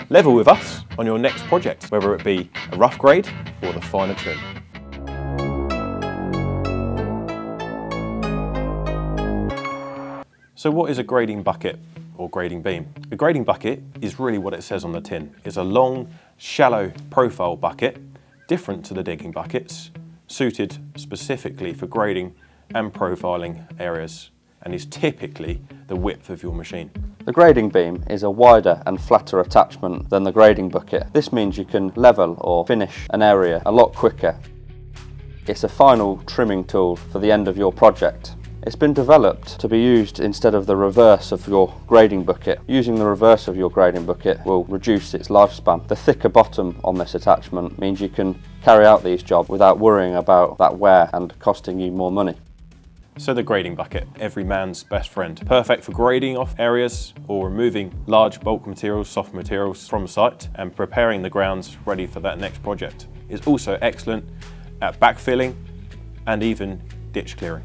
Level with us on your next project, whether it be a rough grade or the finer trim. So what is a grading bucket or grading beam? A grading bucket is really what it says on the tin. It's a long, shallow profile bucket, different to the digging buckets, suited specifically for grading and profiling areas, and is typically the width of your machine. The grading beam is a wider and flatter attachment than the grading bucket. This means you can level or finish an area a lot quicker. It's a final trimming tool for the end of your project. It's been developed to be used instead of the reverse of your grading bucket. Using the reverse of your grading bucket will reduce its lifespan. The thicker bottom on this attachment means you can carry out these jobs without worrying about that wear and costing you more money. So the grading bucket, every man's best friend. Perfect for grading off areas or removing large bulk materials, soft materials from site and preparing the grounds ready for that next project. It's also excellent at backfilling and even ditch clearing.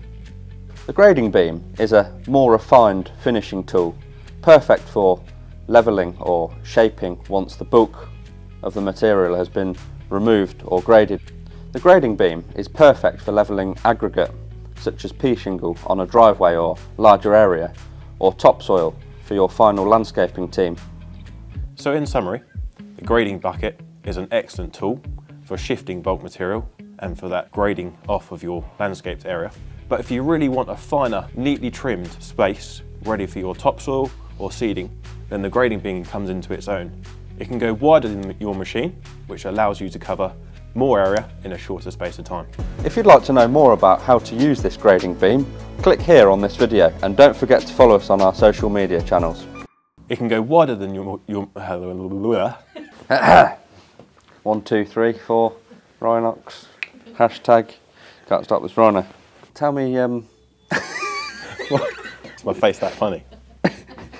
The grading beam is a more refined finishing tool, perfect for levelling or shaping once the bulk of the material has been removed or graded. The grading beam is perfect for levelling aggregate, such as pea shingle on a driveway or larger area, or topsoil for your final landscaping team. So in summary, the grading bucket is an excellent tool for shifting bulk material and for that grading off of your landscaped area. But if you really want a finer, neatly trimmed space ready for your topsoil or seeding, then the grading beam comes into its own. It can go wider than your machine, which allows you to cover more area in a shorter space of time. If you'd like to know more about how to use this grading beam, click here on this video and don't forget to follow us on our social media channels. It can go wider than your 1, 2, 3, 4, Rhinox, hashtag, can't stop this rhino. Tell me, Is my face that funny?